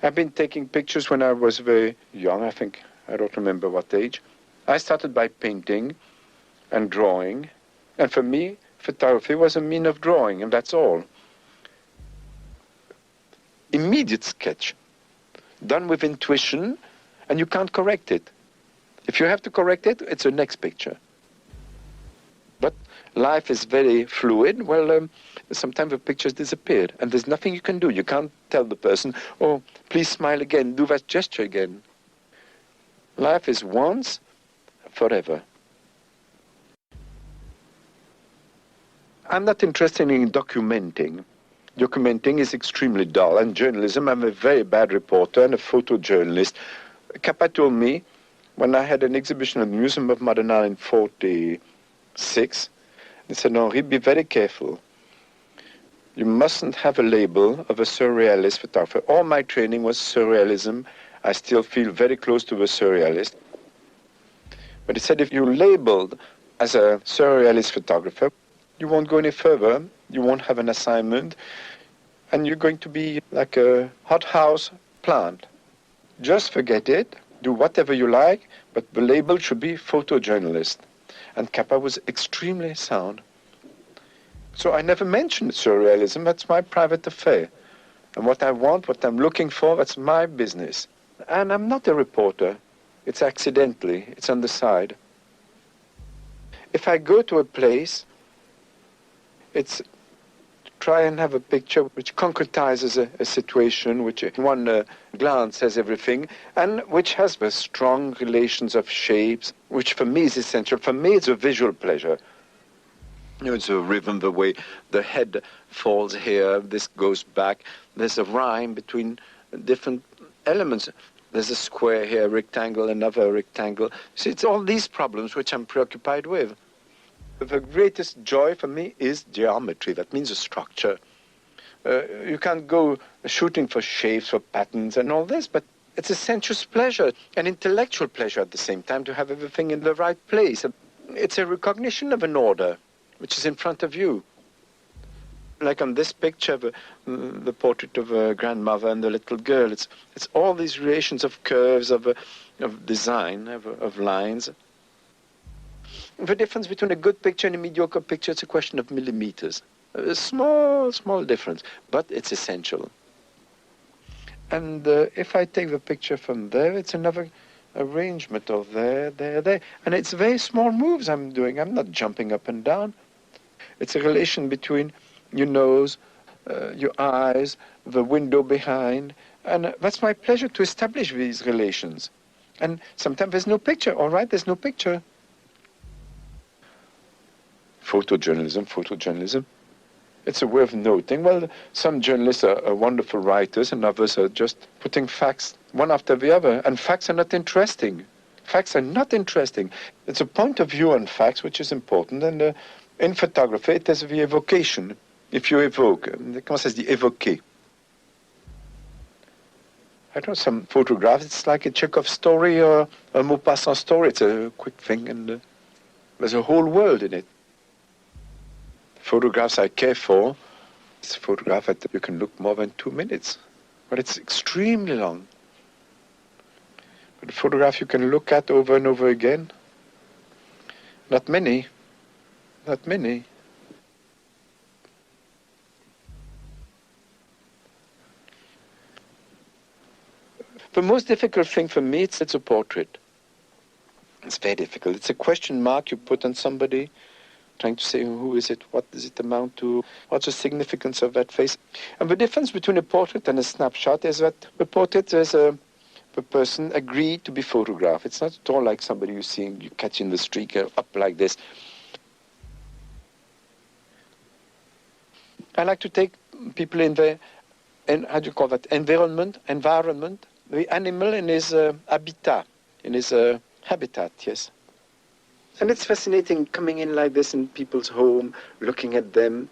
I've been taking pictures when I was very young, I think. I don't remember what age. I started by painting and drawing. And for me, photography was a mean of drawing, and that's all. Immediate sketch, done with intuition, and you can't correct it. If you have to correct it, it's the next picture. But life is very fluid. Well, sometimes the pictures disappeared, and there's nothing you can do. You can't tell the person, oh, please smile again, do that gesture again. Life is once, forever. I'm not interested in documenting. Documenting is extremely dull, and journalism, I'm a very bad reporter and a photojournalist. Capa told me, when I had an exhibition at the Museum of Modern Art in 1946, he said, Henri, be very careful. You mustn't have a label of a surrealist photographer. All my training was surrealism. I still feel very close to the surrealist. But he said, if you're labeled as a surrealist photographer, you won't go any further, you won't have an assignment, and you're going to be like a hothouse plant. Just forget it, do whatever you like, but the label should be photojournalist. And Capa was extremely sound. So I never mentioned surrealism, that's my private affair. And what I want, what I'm looking for, that's my business. And I'm not a reporter, it's accidentally, it's on the side. If I go to a place, it's to try and have a picture which concretizes a situation, which in one glance says everything, and which has the strong relations of shapes, which for me is essential. For me, it's a visual pleasure. You know, it's a rhythm, the way the head falls here, this goes back. There's a rhyme between different elements. There's a square here, a rectangle, another rectangle. See, it's all these problems which I'm preoccupied with. The greatest joy for me is geometry. That means a structure. You can't go shooting for shapes, for patterns and all this, but it's a sensuous pleasure, an intellectual pleasure at the same time to have everything in the right place. It's a recognition of an order, which is in front of you. Like on this picture, the portrait of a grandmother and the little girl, it's all these relations of curves, of design, of lines. The difference between a good picture and a mediocre picture, it's a question of millimeters. A small, small difference, but it's essential. And if I take the picture from there, it's another arrangement of there. And it's very small moves I'm doing. I'm not jumping up and down. It's a relation between your nose, your eyes, the window behind. And that's my pleasure to establish these relations. And sometimes there's no picture. All right, there's no picture. Photojournalism. It's a way of noting. Well, some journalists are wonderful writers and others are just putting facts one after the other. And facts are not interesting. Facts are not interesting. It's a point of view on facts which is important. And in photography, it has the evocation. If you evoke, comment ça se dit, évoquer. I don't know, some photographs, it's like a Chekhov story or a Maupassant story. It's a quick thing and there's a whole world in it. Photographs I care for, it's a photograph that you can look more than 2 minutes, but it's extremely long. But a photograph you can look at over and over again, not many. The most difficult thing for me, it's a portrait. It's very difficult. It's a question mark you put on somebody, trying to say, who is it? What does it amount to? What's the significance of that face? And the difference between a portrait and a snapshot is that the portrait, the person agreed to be photographed. It's not at all like somebody you see, you catch in the street, up like this. I like to take people in the, how do you call that, environment, the animal in his habitat, yes. And it's fascinating coming in like this in people's home, looking at them.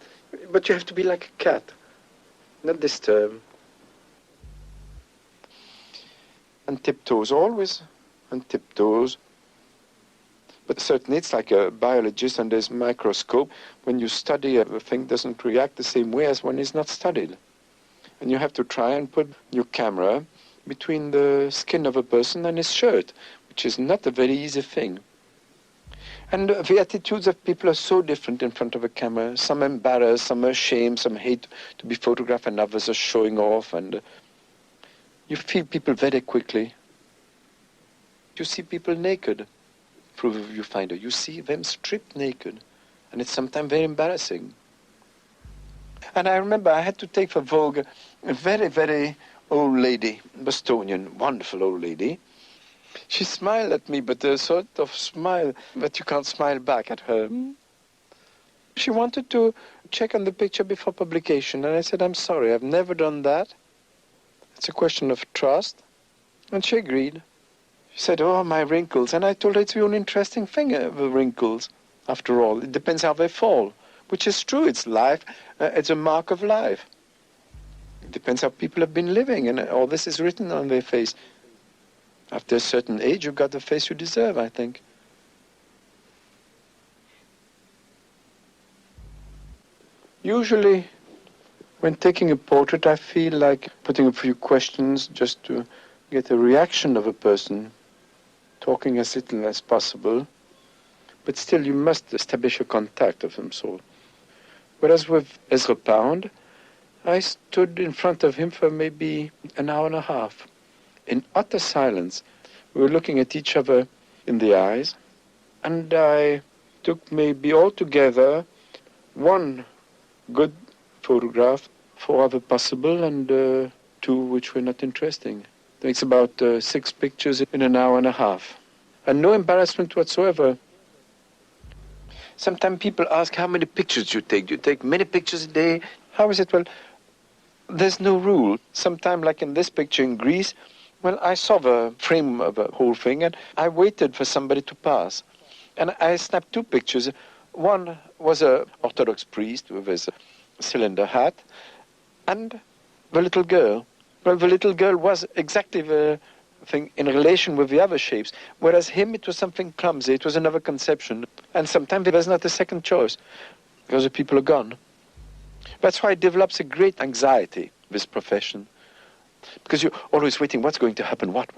But you have to be like a cat, not disturb. On tiptoes, always on tiptoes. But certainly it's like a biologist under his microscope. When you study, a thing doesn't react the same way as when it's not studied. And you have to try and put your camera between the skin of a person and his shirt, which is not a very easy thing. And the attitudes of people are so different in front of a camera. Some are embarrassed, some are ashamed, some hate to be photographed, and others are showing off. And you feel people very quickly. You see people naked through the viewfinder. You see them stripped naked. And it's sometimes very embarrassing. And I remember I had to take for Vogue a very, very old lady, Bostonian, wonderful old lady. She smiled at me, but a sort of smile that you can't smile back at her. She wanted to check on the picture before publication, and I said, I'm sorry, I've never done that. It's a question of trust. And she agreed. She said, oh, my wrinkles. And I told her it's the only interesting thing, the wrinkles. After all, it depends how they fall, which is true. It's life. It's a mark of life. It depends how people have been living, and all this is written on their face. After a certain age, you've got the face you deserve, I think. Usually, when taking a portrait, I feel like putting a few questions just to get a reaction of a person, talking as little as possible. But still, you must establish a contact of some sort. Whereas with Ezra Pound, I stood in front of him for maybe an hour and a half. In utter silence, we were looking at each other in the eyes, and I took maybe altogether one good photograph, 4 other possible, and 2 which were not interesting. It's about 6 pictures in an hour and a half, and no embarrassment whatsoever. Sometimes people ask how many pictures you take. Do you take many pictures a day? How is it? Well, there's no rule. Sometimes, like in this picture in Greece, well, I saw the frame of the whole thing, and I waited for somebody to pass. And I snapped 2 pictures. One was an Orthodox priest with his cylinder hat, and the little girl. Well, the little girl was exactly the thing in relation with the other shapes, whereas him, it was something clumsy. It was another conception. And sometimes there's not a second choice, because the people are gone. That's why it develops a great anxiety, this profession. Because you're always waiting, what's going to happen? What?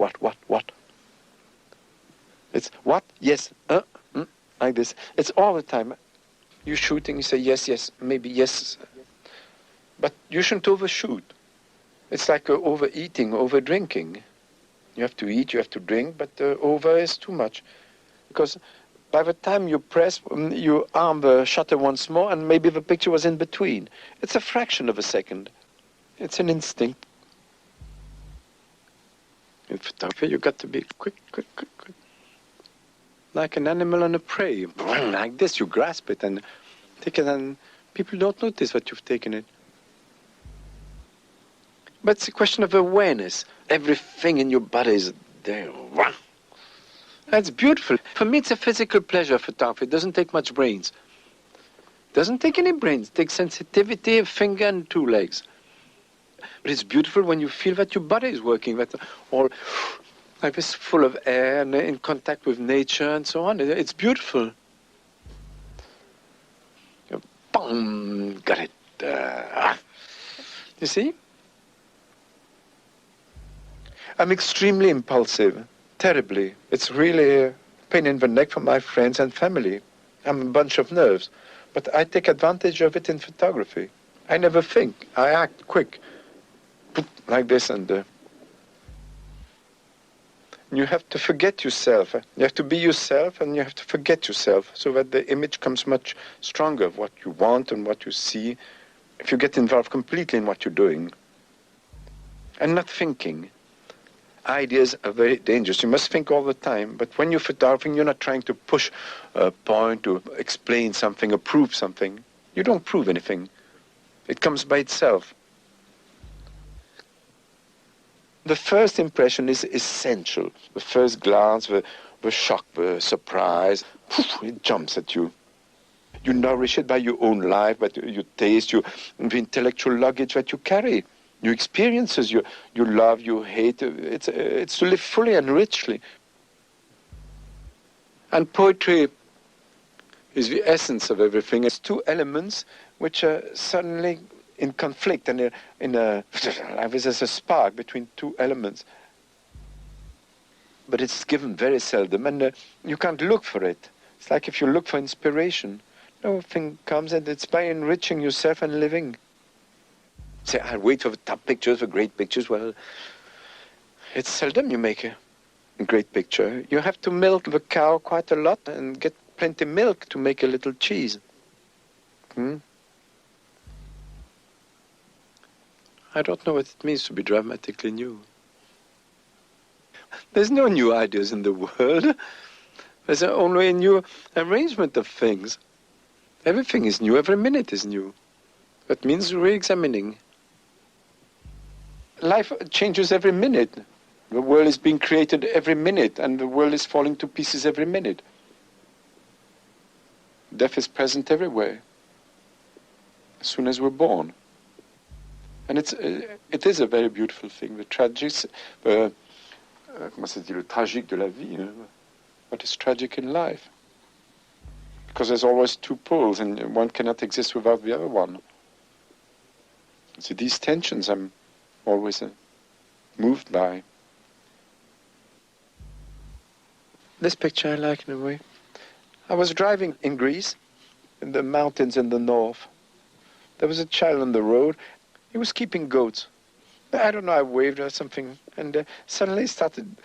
It's what? Yes, like this. It's all the time. You're shooting, you say yes, maybe yes. But you shouldn't overshoot. It's like overeating, overdrinking. You have to eat, you have to drink, but over is too much. Because by the time you press, you arm the shutter once more, and maybe the picture was in between. It's a fraction of a second. It's an instinct. In photography, you've got to be quick. Like an animal on a prey. Like this, you grasp it and take it, and people don't notice that you've taken it. But it's a question of awareness. Everything in your body is there. That's beautiful. For me, it's a physical pleasure, photography. It doesn't take much brains. It doesn't take any brains. It takes sensitivity, a finger, and 2 legs. But it's beautiful when you feel that your body is working, that all like this, full of air and in contact with nature and so on. It's beautiful. Boom, got it. You see? I'm extremely impulsive, terribly. It's really a pain in the neck for my friends and family. I'm a bunch of nerves, but I take advantage of it in photography. I never think. I act quick, like this, and you have to forget yourself. You have to be yourself, and you have to forget yourself, so that the image comes much stronger of what you want and what you see, if you get involved completely in what you're doing, and not thinking. Ideas are very dangerous. You must think all the time. But when you're photographing, you're not trying to push a point, to explain something, or prove something. You don't prove anything. It comes by itself. The first impression is essential. The first glance, the shock, the surprise, it jumps at you. You nourish it by your own life, by your taste, the intellectual luggage that you carry. Your experiences, you love, you hate. It's to live fully and richly. And poetry is the essence of everything. It's 2 elements which are suddenly in conflict and there's a spark between two elements. But it's given very seldom, and you can't look for it. It's like if you look for inspiration. Nothing comes, and it's by enriching yourself and living. Say, I'll wait for the top pictures, for great pictures. Well, it's seldom you make a great picture. You have to milk the cow quite a lot and get plenty of milk to make a little cheese. I don't know what it means to be dramatically new. There's no new ideas in the world. There's only a new arrangement of things. Everything is new, every minute is new. That means re-examining. Life changes every minute. The world is being created every minute, and the world is falling to pieces every minute. Death is present everywhere, as soon as we're born. And it is a very beautiful thing. The tragic, comment ça dit, le tragique de la vie, what is tragic in life? Because there's always two poles, and one cannot exist without the other one. So these tensions I'm always moved by. This picture I like in a way. I was driving in Greece, in the mountains in the north. There was a child on the road. He was keeping goats. I don't know, I waved or something, and suddenly he started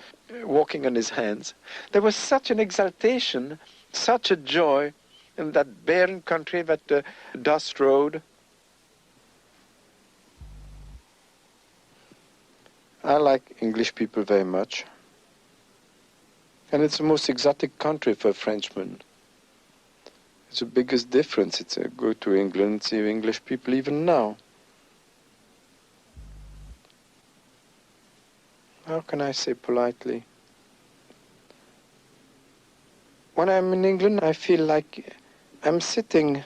walking on his hands. There was such an exaltation, such a joy in that barren country, that dust road. I like English people very much. And it's the most exotic country for a Frenchman. It's the biggest difference. It's go to England, see English people even now. How can I say politely? When I'm in England, I feel like I'm sitting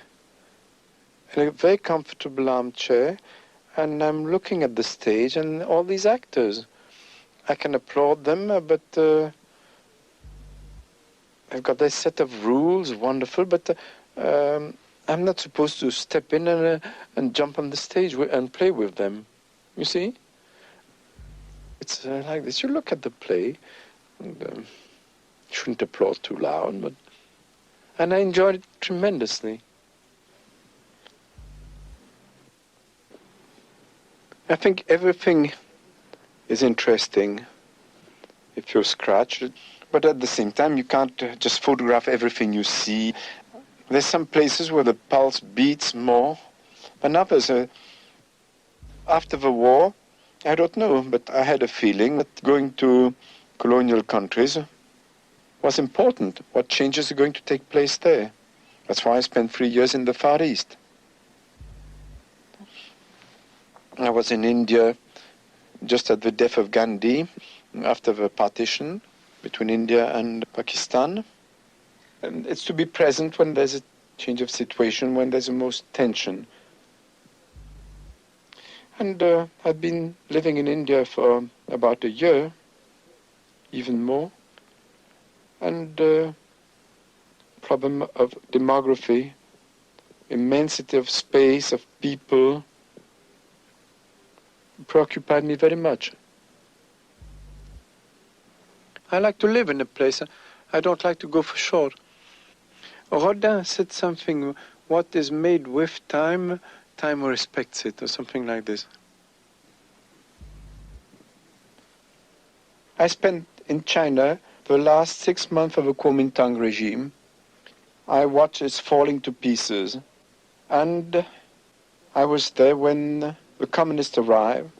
in a very comfortable armchair, and I'm looking at the stage and all these actors. I can applaud them, but I've got this set of rules, wonderful, but I'm not supposed to step in and jump on the stage and play with them. You see? It's like this. You look at the play, and you shouldn't applaud too loud, and I enjoyed it tremendously. I think everything is interesting if you're scratched, but at the same time you can't just photograph everything you see. There's some places where the pulse beats more than others. After the war, I don't know, but I had a feeling that going to colonial countries was important. What changes are going to take place there? That's why I spent 3 years in the Far East. I was in India just at the death of Gandhi, after the partition between India and Pakistan. And it's to be present when there's a change of situation, when there's the most tension. And I've been living in India for about a year, even more. And problem of demography, immensity of space, of people, preoccupied me very much. I like to live in a place. I don't like to go for short. Rodin said something, what is made with time, time respects it, or something like this. I spent in China the last 6 months of the Kuomintang regime. I watched it falling to pieces. And I was there when the communists arrived.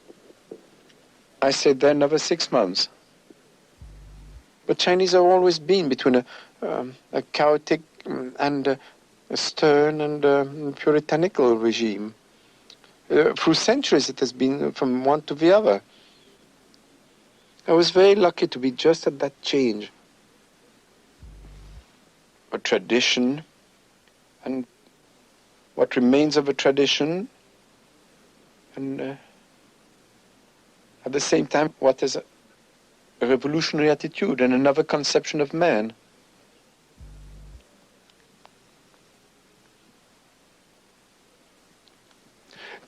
I stayed there another 6 months. But Chinese have always been between a chaotic and a stern and puritanical regime. Through centuries it has been from one to the other. I was very lucky to be just at that change. A tradition, and what remains of a tradition, and at the same time, what is a revolutionary attitude and another conception of man.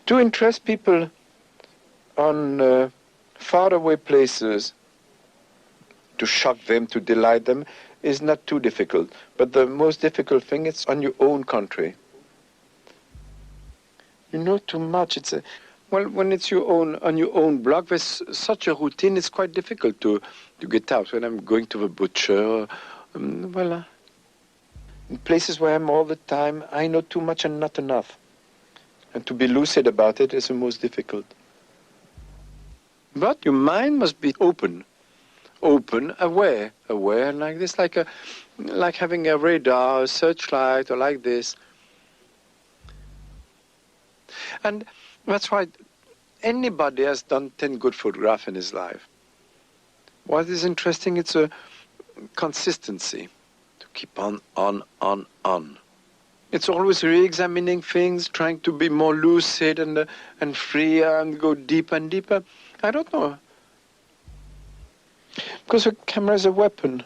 To interest people on faraway places, to shock them, to delight them, is not too difficult. But the most difficult thing is on your own country. You know too much. Well, when it's on your own block, there's such a routine. It's quite difficult to get out. When I'm going to the butcher, in places where I'm all the time, I know too much and not enough. And to be lucid about it is the most difficult. But your mind must be open, aware, like this, like having a radar, a searchlight, or like this. And that's why anybody has done 10 good photographs in his life. What is interesting, it's a consistency, to keep on. It's always re-examining things, trying to be more lucid and free and go deeper and deeper. I don't know. Because a camera is a weapon.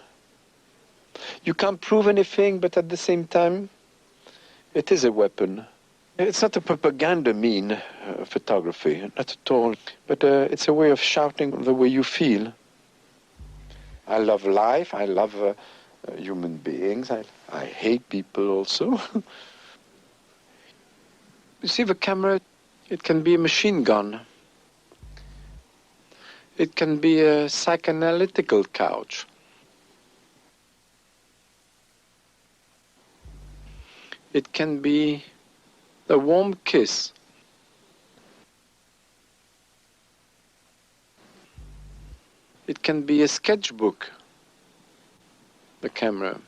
You can't prove anything, but at the same time, it is a weapon. It's not a propaganda mean, photography, not at all. But it's a way of shouting the way you feel. I love life. I love human beings. I hate people also. You see, the camera, it can be a machine gun. It can be a psychoanalytical couch. It can be a warm kiss. It can be a sketchbook, the camera.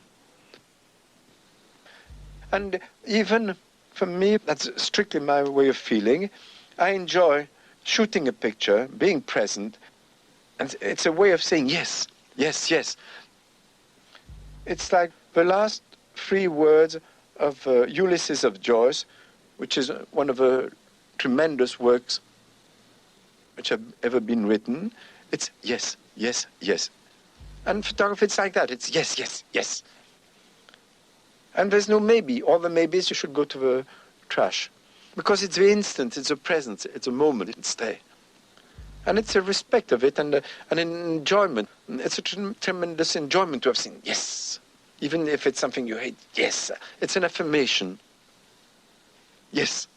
And even for me, that's strictly my way of feeling. I enjoy shooting a picture, being present, and it's a way of saying yes, yes, yes. It's like the last 3 words of Ulysses of Joyce, which is one of the tremendous works which have ever been written. It's yes, yes, yes. And photography, it's like that. It's yes, yes, yes. And there's no maybe. All the maybes, you should go to the trash. Because it's the instant, it's a presence, it's a moment, it's there. And it's a respect of it and an enjoyment. It's a tremendous enjoyment to have seen yes. Even if it's something you hate, yes. It's an affirmation. Yes.